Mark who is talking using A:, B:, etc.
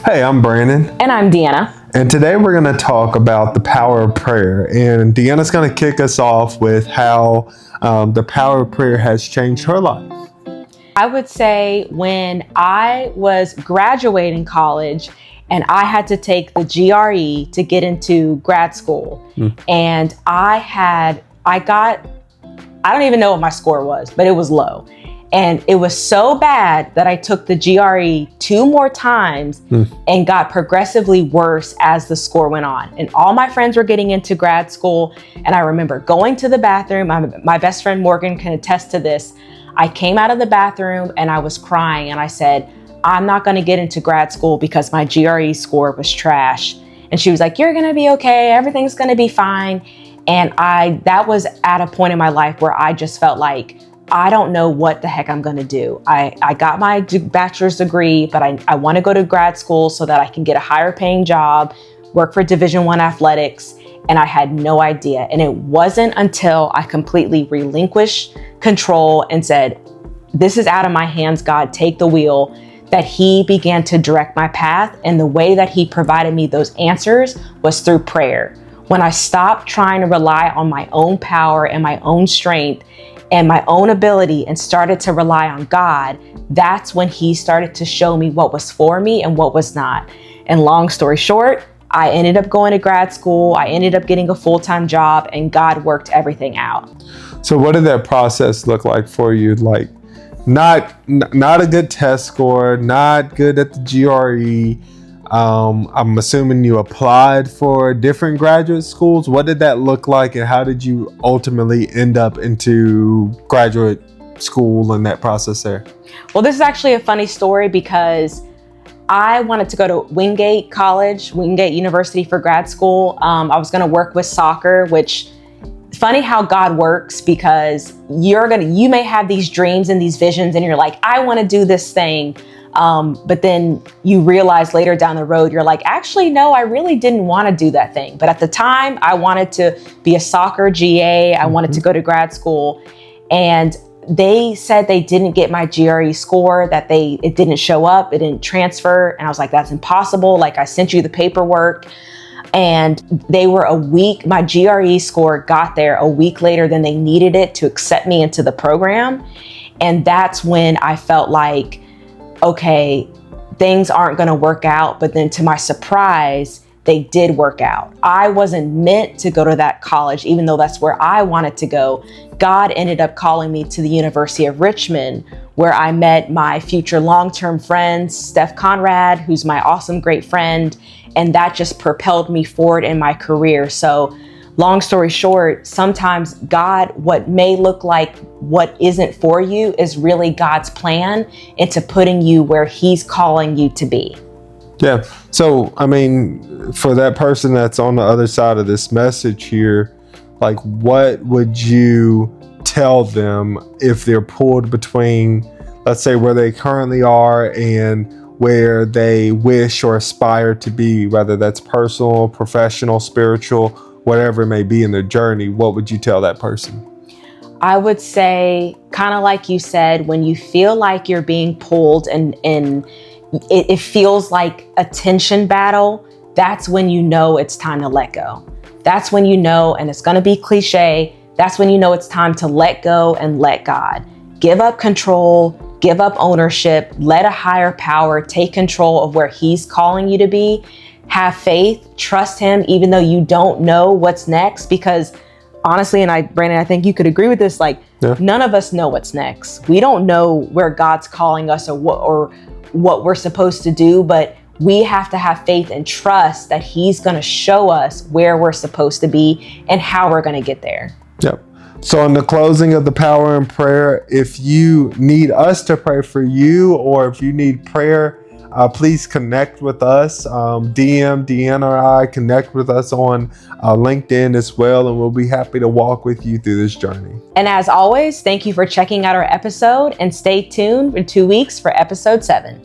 A: Hey, I'm Brandon.
B: And I'm Deanna.
A: And today we're going to talk about the power of prayer. And Deanna's going to kick us off with how the power of prayer has changed her life.
B: I would say when I was graduating college and I had to take the GRE to get into grad school. And I don't even know what my score was, but it was low. And it was so bad that I took the GRE 2 more times and got progressively worse as the score went on. And all my friends were getting into grad school. And I remember going to the bathroom. My best friend Morgan can attest to this. I came out of the bathroom and I was crying and I said, I'm not going to get into grad school because my GRE score was trash. And she was like, you're going to be okay. Everything's going to be fine. And that was at a point in my life where I just felt like, I don't know what the heck I'm going to do. I got my bachelor's degree, but I want to go to grad school so that I can get a higher paying job, work for Division I athletics. And I had no idea. And it wasn't until I completely relinquished control and said, this is out of my hands, God, take the wheel, that He began to direct my path. And the way that He provided me those answers was through prayer. When I stopped trying to rely on my own power and my own strength and my own ability and started to rely on God, that's when He started to show me what was for me and what was not. And long story short, I ended up going to grad school. I ended up getting a full-time job and God worked everything out.
A: So what did that process look like for you? Like not a good test score, not good at the GRE. I'm assuming you applied for different graduate schools. What did that look like and how did you ultimately end up into graduate school and that process there?
B: Well, this is actually a funny story because I wanted to go to Wingate University for grad school. I was going to work with soccer, which funny how God works, because you may have these dreams and these visions and you're like, I want to do this thing. But then you realize later down the road, you're like, actually, no, I really didn't want to do that thing. But at the time I wanted to be a soccer GA. I wanted to go to grad school, and they said they didn't get my GRE score, that it didn't show up, it didn't transfer. And I was like, that's impossible. Like, I sent you the paperwork. And they were my GRE score got there a week later than they needed it to accept me into the program. And that's when I felt like, okay, things aren't going to work out. But then to my surprise, they did work out. I wasn't meant to go to that college, even though that's where I wanted to go. God ended up calling me to the University of Richmond, where I met my future long-term friend, Steph Conrad, who's my awesome, great friend. And that just propelled me forward in my career. So long story short, sometimes God, what may look like what isn't for you is really God's plan into putting you where He's calling you to be.
A: Yeah. So, I mean, for that person that's on the other side of this message here, like, what would you tell them if they're pulled between, let's say, where they currently are and where they wish or aspire to be, whether that's personal, professional, spiritual, whatever it may be in their journey? What would you tell that person?
B: I would say, kind of like you said, when you feel like you're being pulled and it feels like a tension battle, that's when you know it's time to let go. That's when you know, and it's going to be cliche, that's when you know it's time to let go and let God. Give up control, give up ownership, let a higher power take control of where He's calling you to be. Have faith, trust Him, even though you don't know what's next, because honestly, and Brandon, I think you could agree with this, None of us know what's next. We don't know where God's calling us or what we're supposed to do, but we have to have faith and trust that He's going to show us where we're supposed to be and how we're going to get there.
A: Yep. So in the closing of the power in prayer, if you need us to pray for you, or if you need prayer, please connect with us. DM Deanna or I, connect with us on LinkedIn as well, and we'll be happy to walk with you through this journey.
B: And as always, thank you for checking out our episode, and stay tuned in 2 weeks for episode 7.